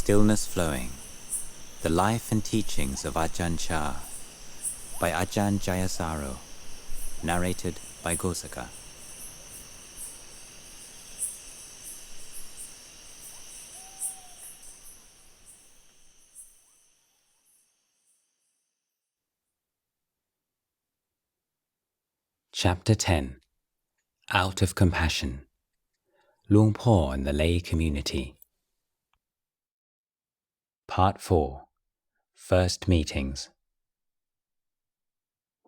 Stillness Flowing, The Life and Teachings of Ajahn Chah by Ajahn Jayasaro, narrated by Ghosaka. Chapter 10. Out of Compassion. Luang Por and the Lay Community. Part 4. First Meetings.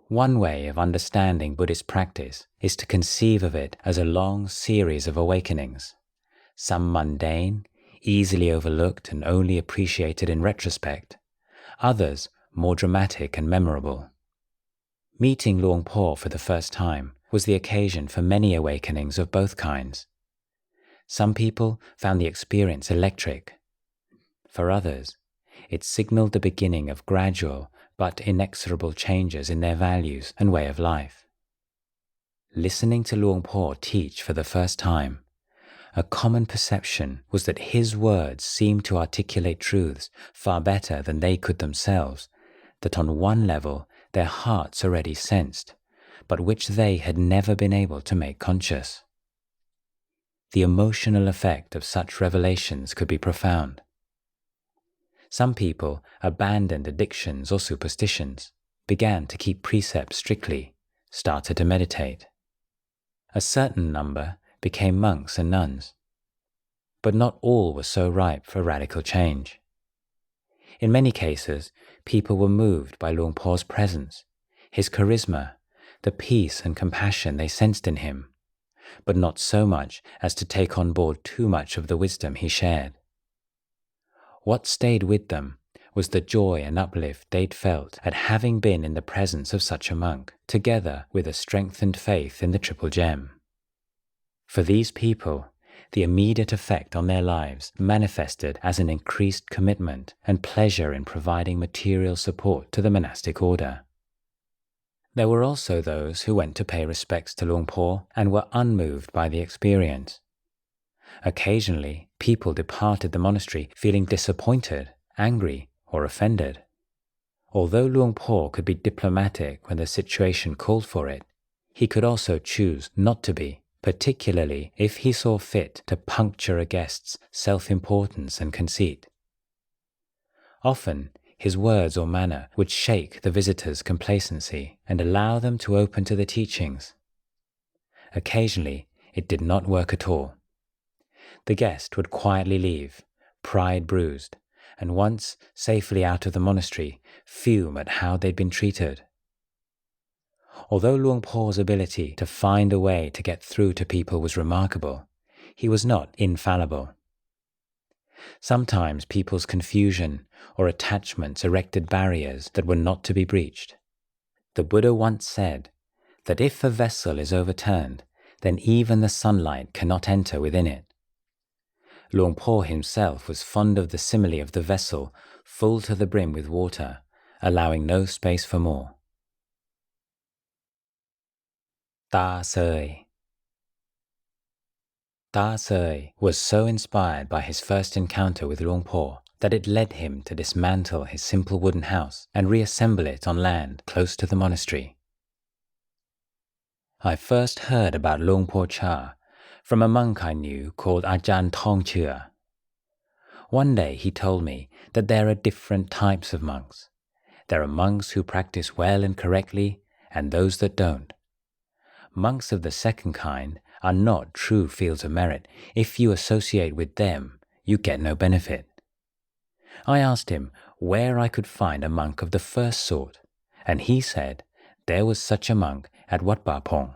One way of understanding Buddhist practice is to conceive of it as a long series of awakenings, some mundane, easily overlooked and only appreciated in retrospect, others more dramatic and memorable. Meeting Luang Por for the first time was the occasion for many awakenings of both kinds. Some people found the experience electric. For others, it signaled the beginning of gradual but inexorable changes in their values and way of life. Listening to Luang Por teach for the first time, a common perception was that his words seemed to articulate truths far better than they could themselves, that on one level their hearts already sensed, but which they had never been able to make conscious. The emotional effect of such revelations could be profound. Some people abandoned addictions or superstitions, began to keep precepts strictly, started to meditate. A certain number became monks and nuns. But not all were so ripe for radical change. In many cases, people were moved by Luang Por's presence, his charisma, the peace and compassion they sensed in him, but not so much as to take on board too much of the wisdom he shared. What stayed with them was the joy and uplift they'd felt at having been in the presence of such a monk, together with a strengthened faith in the Triple Gem. For these people, the immediate effect on their lives manifested as an increased commitment and pleasure in providing material support to the monastic order. There were also those who went to pay respects to Luang Por and were unmoved by the experience. Occasionally, people departed the monastery feeling disappointed, angry, or offended. Although Luang Por could be diplomatic when the situation called for it, he could also choose not to be, particularly if he saw fit to puncture a guest's self-importance and conceit. Often, his words or manner would shake the visitor's complacency and allow them to open to the teachings. Occasionally, it did not work at all. The guest would quietly leave, pride bruised, and once safely out of the monastery, fume at how they'd been treated. Although Luang Por's ability to find a way to get through to people was remarkable, he was not infallible. Sometimes people's confusion or attachments erected barriers that were not to be breached. The Buddha once said that if a vessel is overturned, then even the sunlight cannot enter within it. Luang Por himself was fond of the simile of the vessel full to the brim with water, allowing no space for more. Ta SOEI. Ta SOEI was so inspired by his first encounter with Luang Por that it led him to dismantle his simple wooden house and reassemble it on land close to the monastery. I first heard about Luang Por Chah from a monk I knew called Ajahn Chah. One day he told me that there are different types of monks. There are monks who practice well and correctly, and those that don't. Monks of the second kind are not true fields of merit. If you associate with them, you get no benefit. I asked him where I could find a monk of the first sort, and he said there was such a monk at Wat Ba Pong.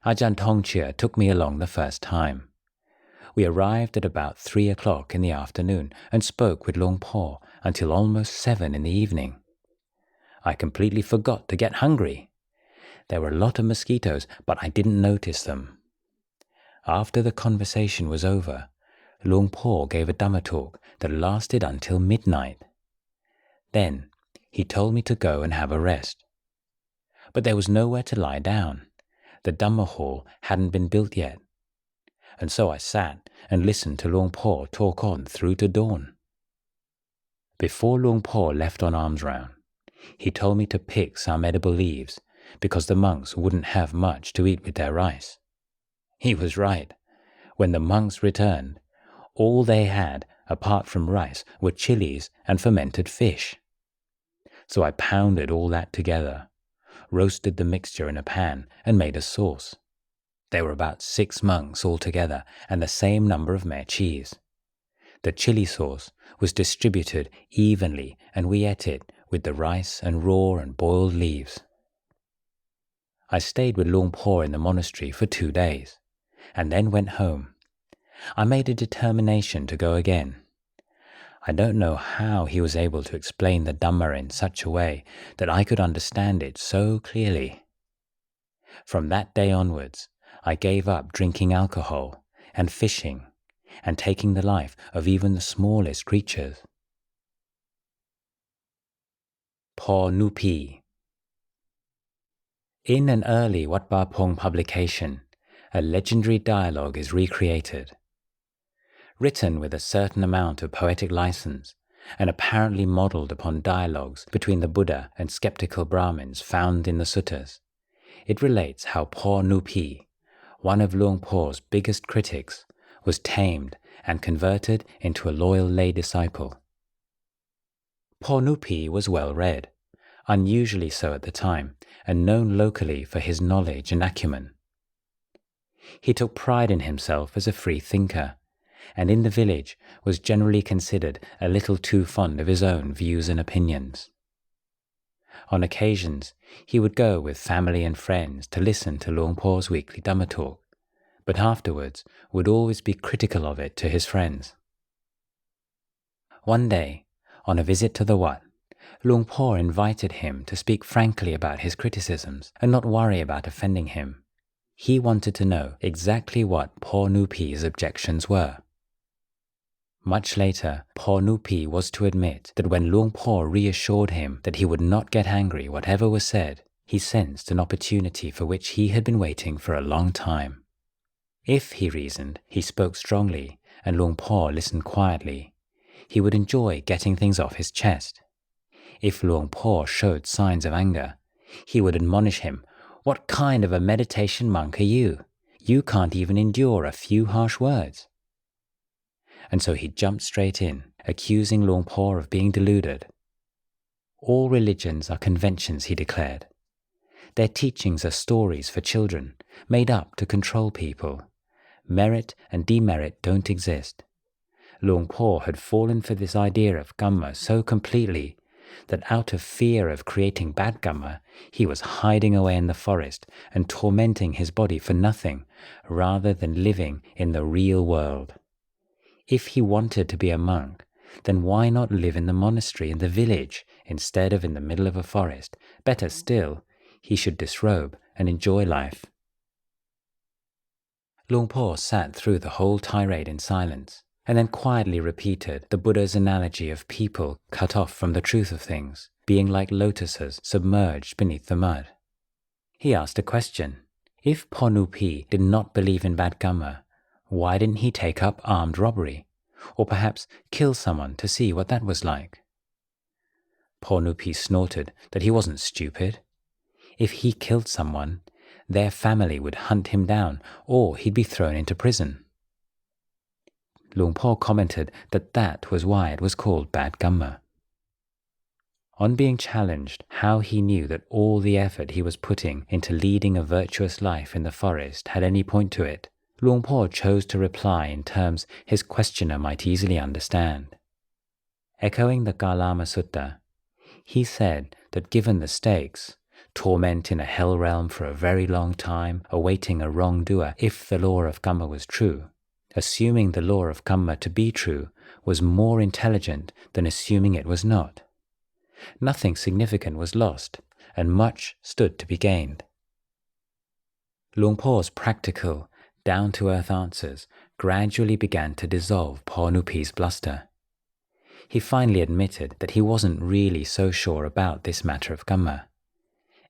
Ajahn Chah took me along the first time. We arrived at about 3 o'clock in the afternoon and spoke with Luang Por until almost 7 in the evening. I completely forgot to get hungry. There were a lot of mosquitoes, but I didn't notice them. After the conversation was over, Luang Por gave a Dhamma talk that lasted until midnight. Then he told me to go and have a rest. But there was nowhere to lie down. The Dhamma hall hadn't been built yet. and so I sat and listened to Luang Por talk on through to dawn. Before Luang Por left on alms round, he told me to pick some edible leaves because the monks wouldn't have much to eat with their rice. He was right. When the monks returned, all they had, apart from rice, were chilies and fermented fish. So I pounded all that together, roasted the mixture in a pan, and made a sauce. There were about 6 monks altogether and the same number of meh cheese. The chili sauce was distributed evenly and we ate it with the rice and raw and boiled leaves. I stayed with Luang Por in the monastery for 2 days and then went home. I made a determination to go again. I don't know how he was able to explain the Dhamma in such a way that I could understand it so clearly. From that day onwards, I gave up drinking alcohol and fishing and taking the life of even the smallest creatures. Por NUPEE. In an early Wat Ba Pong publication, a legendary dialogue is recreated. Written with a certain amount of poetic license and apparently modelled upon dialogues between the Buddha and skeptical Brahmins found in the suttas, it relates how Por NUPEE, one of Luang Por's biggest critics, was tamed and converted into a loyal lay disciple. Por NUPEE was well read, unusually so at the time, and known locally for his knowledge and acumen. He took pride in himself as a free thinker, and in the village was generally considered a little too fond of his own views and opinions. On occasions, he would go with family and friends to listen to Luang Por's weekly Dhamma talk, but afterwards would always be critical of it to his friends. One day, on a visit to the Wat, Luang Por invited him to speak frankly about his criticisms and not worry about offending him. He wanted to know exactly what Por NUPEE's objections were. Much later, Por NUPEE was to admit that when Luang Por reassured him that he would not get angry whatever was said, he sensed an opportunity for which he had been waiting for a long time. If, he reasoned, he spoke strongly and Luang Por listened quietly, he would enjoy getting things off his chest. If Luang Por showed signs of anger, he would admonish him, "What kind of a meditation monk are you? You can't even endure a few harsh words." And so he jumped straight in, accusing Luang Por of being deluded. All religions are conventions, he declared. Their teachings are stories for children, made up to control people. Merit and demerit don't exist. Luang Por had fallen for this idea of Dhamma so completely that out of fear of creating bad Dhamma, he was hiding away in the forest and tormenting his body for nothing, rather than living in the real world. If he wanted to be a monk, then why not live in the monastery in the village instead of in the middle of a forest? Better still, he should disrobe and enjoy life. Luang Por sat through the whole tirade in silence, and then quietly repeated the Buddha's analogy of people cut off from the truth of things, being like lotuses submerged beneath the mud. He asked a question. If Por NUPEE did not believe in bad Dhamma, why didn't he take up armed robbery, or perhaps kill someone to see what that was like? Por NUPEE snorted that he wasn't stupid. If he killed someone, their family would hunt him down, or he'd be thrown into prison. Luang Por commented that that was why it was called bad Dhamma. On being challenged how he knew that all the effort he was putting into leading a virtuous life in the forest had any point to it, Luang Por chose to reply in terms his questioner might easily understand. Echoing the Kalama Sutta, he said that given the stakes, torment in a hell realm for a very long time, awaiting a wrongdoer if the law of Dhamma was true, assuming the law of Dhamma to be true was more intelligent than assuming it was not. Nothing significant was lost, and much stood to be gained. Luang Por's practical, down-to-earth answers gradually began to dissolve Por NUPEE's bluster. He finally admitted that he wasn't really so sure about this matter of Dhamma.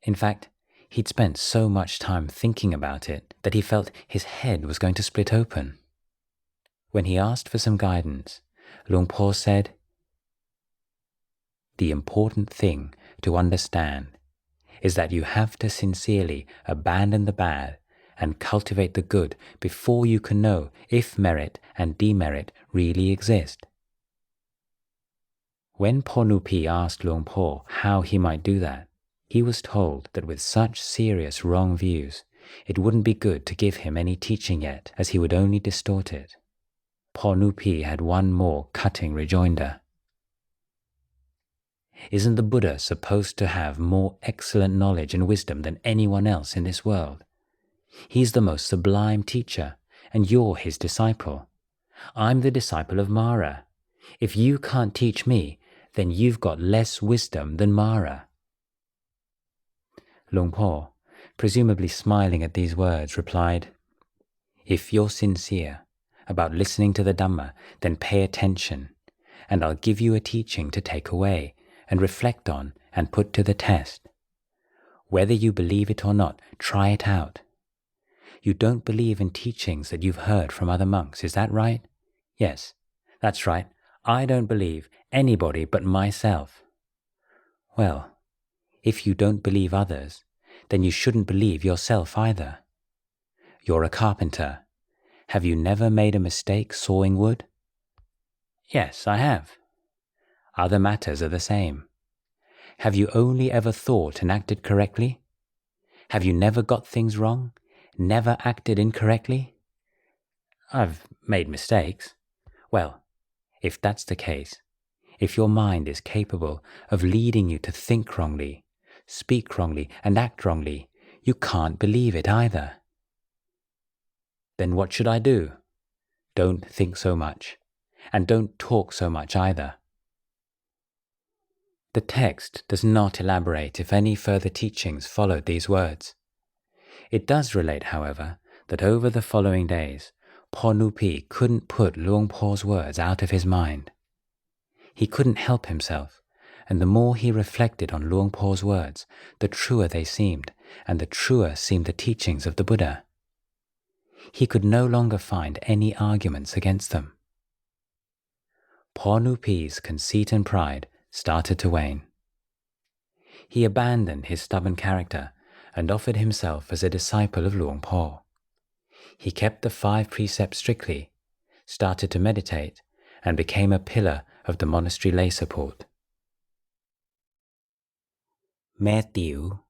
In fact, he'd spent so much time thinking about it that he felt his head was going to split open. When he asked for some guidance, Luang Por said, "The important thing to understand is that you have to sincerely abandon the bad and cultivate the good before you can know if merit and demerit really exist." When NUPEE asked Luang Por how he might do that, he was told that with such serious wrong views, it wouldn't be good to give him any teaching yet, as he would only distort it. NUPEE had one more cutting rejoinder. Isn't the Buddha supposed to have more excellent knowledge and wisdom than anyone else in this world? He's the most sublime teacher, and you're his disciple. I'm the disciple of Mara. If you can't teach me, then you've got less wisdom than Mara. Luang Por, presumably smiling at these words, replied, "If you're sincere about listening to the Dhamma, then pay attention, and I'll give you a teaching to take away and reflect on and put to the test. Whether you believe it or not, try it out. You don't believe in teachings that you've heard from other monks, is that right? Yes, that's right. I don't believe anybody but myself. Well, if you don't believe others, then you shouldn't believe yourself either. You're a carpenter. Have you never made a mistake sawing wood? Yes, I have. Other matters are the same. Have you only ever thought and acted correctly? Have you never got things wrong? Never acted incorrectly? I've made mistakes. Well, if that's the case, if your mind is capable of leading you to think wrongly, speak wrongly, and act wrongly, you can't believe it either. Then what should I do? Don't think so much, and don't talk so much either." The text does not elaborate if any further teachings followed these words. It does relate, however, that over the following days, NUPEE couldn't put Luang Por's words out of his mind. He couldn't help himself, and the more he reflected on Luang Por's words, the truer they seemed, and the truer seemed the teachings of the Buddha. He could no longer find any arguments against them. NUPEE's conceit and pride started to wane. He abandoned his stubborn character and offered himself as a disciple of Luang Por. He kept the 5 precepts strictly, started to meditate, and became a pillar of the monastery lay support. Matthew.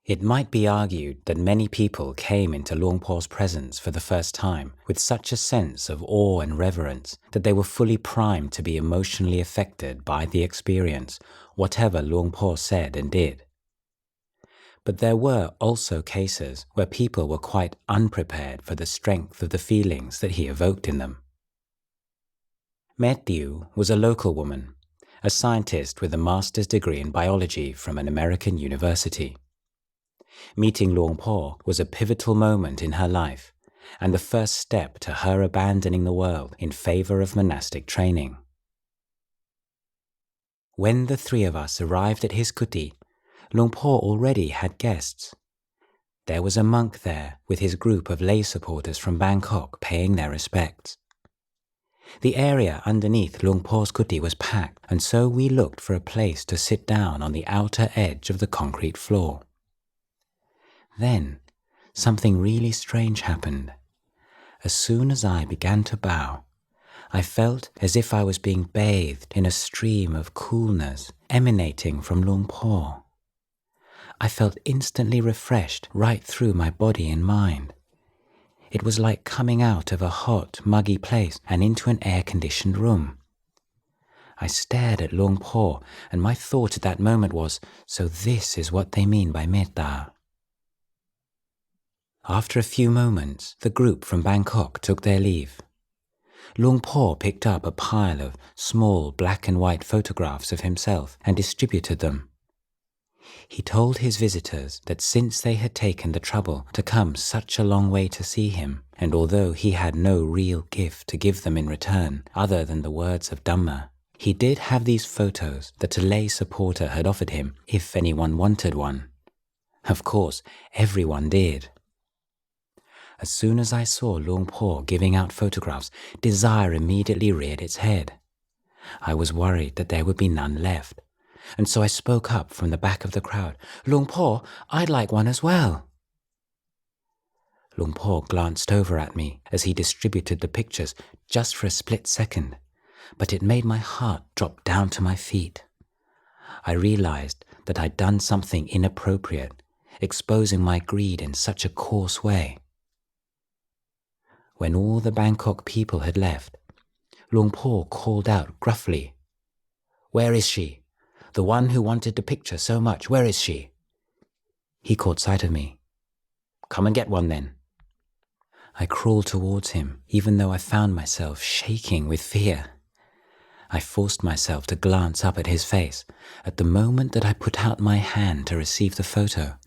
It might be argued that many people came into Luang Por's presence for the first time with such a sense of awe and reverence that they were fully primed to be emotionally affected by the experience, whatever Luang Por said and did. But there were also cases where people were quite unprepared for the strength of the feelings that he evoked in them. Matthew was a local woman, a scientist with a master's degree in biology from an American university. Meeting Luang Por was a pivotal moment in her life and the first step to her abandoning the world in favor of monastic training. When the 3 of us arrived at his kuti, Luang Por already had guests. There was a monk there with his group of lay supporters from Bangkok paying their respects. The area underneath Luang Por's kuti was packed, and so we looked for a place to sit down on the outer edge of the concrete floor. Then, something really strange happened. As soon as I began to bow, I felt as if I was being bathed in a stream of coolness emanating from Luang Por. I felt instantly refreshed right through my body and mind. It was like coming out of a hot, muggy place and into an air-conditioned room. I stared at Luang Por, and my thought at that moment was, so this is what they mean by metta. After a few moments, the group from Bangkok took their leave. Luang Por picked up a pile of small black and white photographs of himself and distributed them. He told his visitors that since they had taken the trouble to come such a long way to see him, and although he had no real gift to give them in return other than the words of Dhamma, he did have these photos that a lay supporter had offered him if anyone wanted one. Of course, everyone did. As soon as I saw Luang Por giving out photographs, desire immediately reared its head. I was worried that there would be none left, and so I spoke up from the back of the crowd, "Luang Por, I'd like one as well." Luang Por glanced over at me as he distributed the pictures just for a split second, but it made my heart drop down to my feet. I realized that I'd done something inappropriate, exposing my greed in such a coarse way. When all the Bangkok people had left, Luang Por called out gruffly, "Where is she? The one who wanted the picture so much, where is she?" He caught sight of me. "Come and get one then." I crawled towards him, even though I found myself shaking with fear. I forced myself to glance up at his face. At the moment that I put out my hand to receive the photo,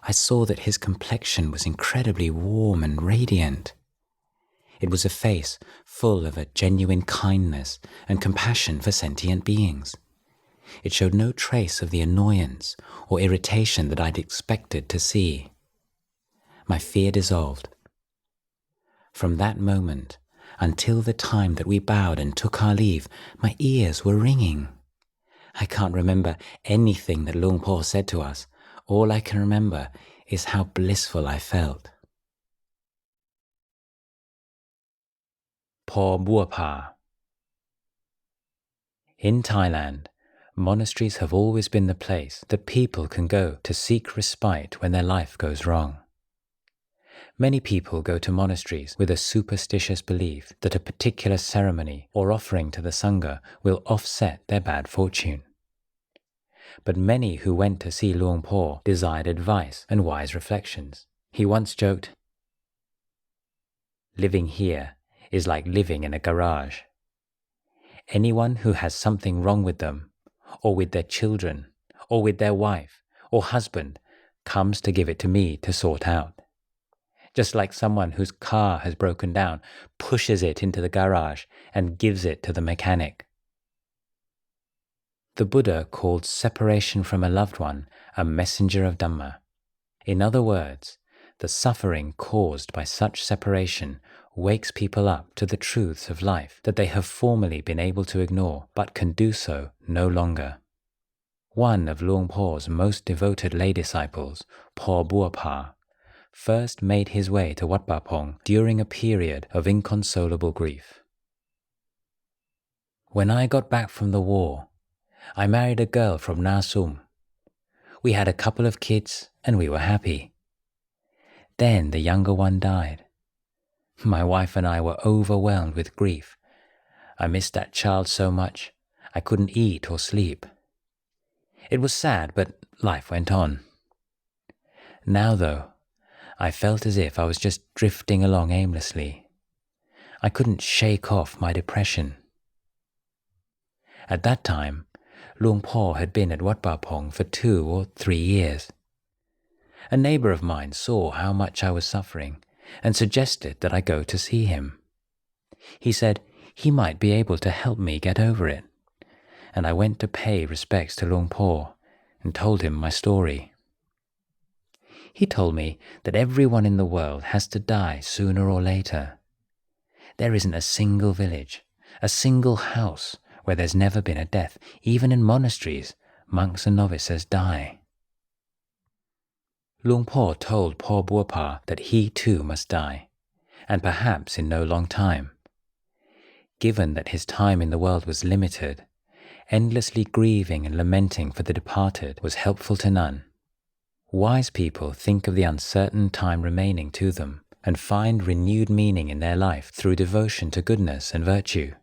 I saw that his complexion was incredibly warm and radiant. It was a face full of a genuine kindness and compassion for sentient beings. It showed no trace of the annoyance or irritation that I'd expected to see. My fear dissolved. From that moment, until the time that we bowed and took our leave, my ears were ringing. I can't remember anything that Luang Por said to us. All I can remember is how blissful I felt. BUAPAH. In Thailand, monasteries have always been the place that people can go to seek respite when their life goes wrong. Many people go to monasteries with a superstitious belief that a particular ceremony or offering to the Sangha will offset their bad fortune. But many who went to see Luang Por desired advice and wise reflections. He once joked, "Living here is like living in a garage. Anyone who has something wrong with them, or with their children, or with their wife or husband, comes to give it to me to sort out. Just like someone whose car has broken down pushes it into the garage and gives it to the mechanic." The Buddha called separation from a loved one a messenger of Dhamma. In other words, the suffering caused by such separation wakes people up to the truths of life that they have formerly been able to ignore but can do so no longer. One of Luang Por's most devoted lay disciples, Po BUAPAH, first made his way to Wat Bapong during a period of inconsolable grief. "When I got back from the war, I married a girl from Na Sum. We had a couple of kids and we were happy. Then the younger one died. My wife and I were overwhelmed with grief. I missed that child so much, I couldn't eat or sleep. It was sad, but life went on. Now though, I felt as if I was just drifting along aimlessly. I couldn't shake off my depression." At that time, Luang Por had been at Wat Bapong for 2 or 3 years. A neighbor of mine saw how much I was suffering and suggested that I go to see him. He said he might be able to help me get over it, and I went to pay respects to Luang Por and told him my story. He told me that everyone in the world has to die sooner or later. There isn't a single village, a single house where there's never been a death. Even in monasteries, monks and novices die. Luang Por told Po BUAPAH that he too must die, and perhaps in no long time. Given that his time in the world was limited, endlessly grieving and lamenting for the departed was helpful to none. Wise people think of the uncertain time remaining to them and find renewed meaning in their life through devotion to goodness and virtue.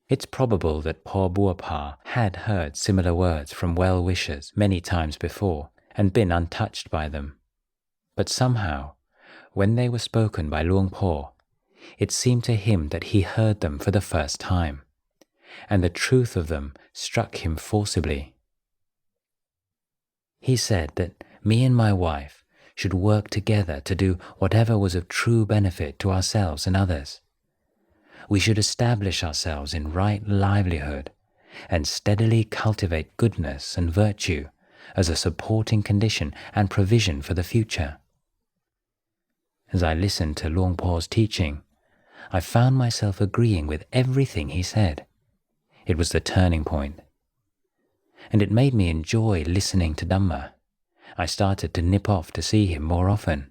It's probable that Po BUAPAH had heard similar words from well-wishers many times before and been untouched by them. But somehow, when they were spoken by Luang Por, it seemed to him that he heard them for the first time, and the truth of them struck him forcibly. He said that me and my wife should work together to do whatever was of true benefit to ourselves and others. We should establish ourselves in right livelihood and steadily cultivate goodness and virtue as a supporting condition and provision for the future. As I listened to Luang Por's teaching, I found myself agreeing with everything he said. It was the turning point. And it made me enjoy listening to Dhamma. I started to nip off to see him more often.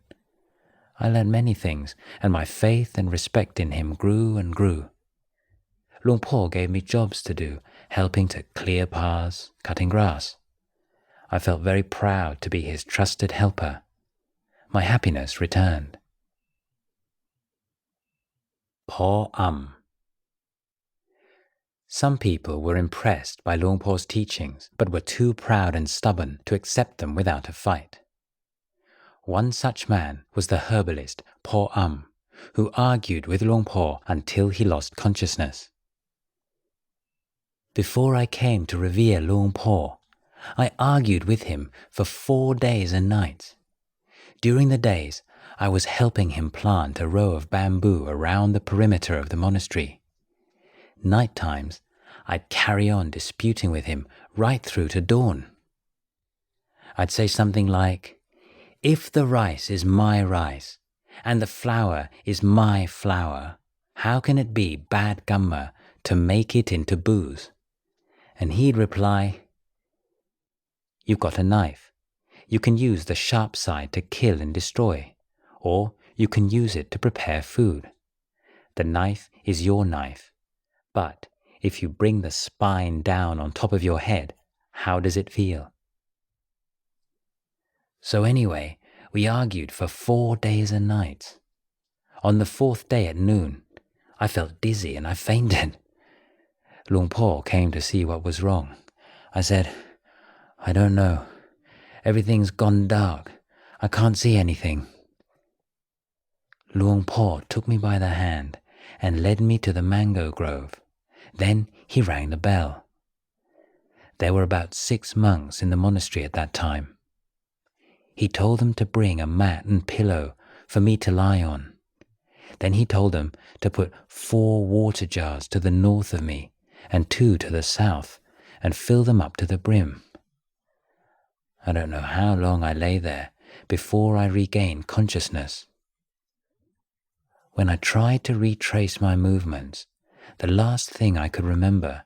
I learned many things, and my faith and respect in him grew and grew. Luang Por gave me jobs to do, helping to clear paths, cutting grass. I felt very proud to be his trusted helper. My happiness returned. Po Some people were impressed by Luang Por's teachings, but were too proud and stubborn to accept them without a fight. One such man was the herbalist Po who argued with Luang Por until he lost consciousness. Before I came to revere Luang Por, I argued with him for 4 days and nights. During the days, I was helping him plant a row of bamboo around the perimeter of the monastery. Night times, I'd carry on disputing with him right through to dawn. I'd say something like, "If the rice is my rice, and the flour is my flour, how can it be bad kamma to make it into booze?" And he'd reply, "You've got a knife. You can use the sharp side to kill and destroy, or you can use it to prepare food. The knife is your knife. But if you bring the spine down on top of your head, how does it feel?" So anyway, we argued for 4 days and nights. On the 4th day at noon, I felt dizzy and I fainted. Luang Por came to see what was wrong. I said, "I don't know. Everything's gone dark. I can't see anything." Luang Por took me by the hand and led me to the mango grove. Then he rang the bell. There were about 6 monks in the monastery at that time. He told them to bring a mat and pillow for me to lie on. Then he told them to put 4 water jars to the north of me and 2 to the south and fill them up to the brim. I don't know how long I lay there before I regained consciousness. When I tried to retrace my movements, the last thing I could remember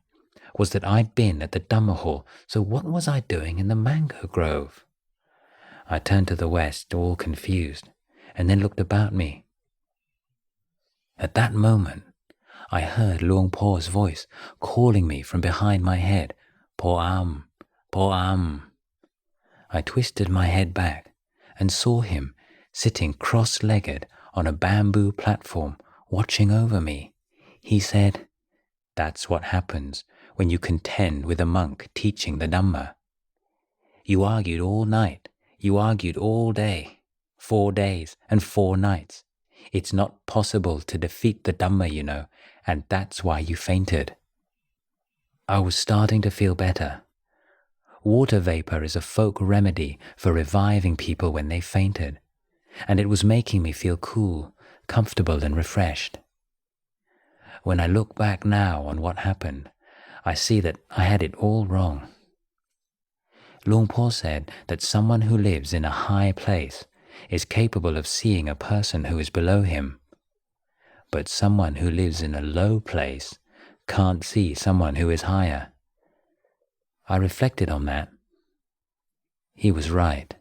was that I'd been at the Dhamma hall, so what was I doing in the mango grove? I turned to the west, all confused, and then looked about me. At that moment, I heard Luang Por's voice calling me from behind my head, "Po Po I twisted my head back and saw him sitting cross-legged on a bamboo platform watching over me. He said, "That's what happens when you contend with a monk teaching the Dhamma. You argued all night, you argued all day, 4 days and 4 nights. It's not possible to defeat the Dhamma, you know, and that's why you fainted." I was starting to feel better. Water vapor is a folk remedy for reviving people when they fainted, and it was making me feel cool, comfortable and refreshed. When I look back now on what happened, I see that I had it all wrong. Luang Por said that someone who lives in a high place is capable of seeing a person who is below him, but someone who lives in a low place can't see someone who is higher. I reflected on that. He was right.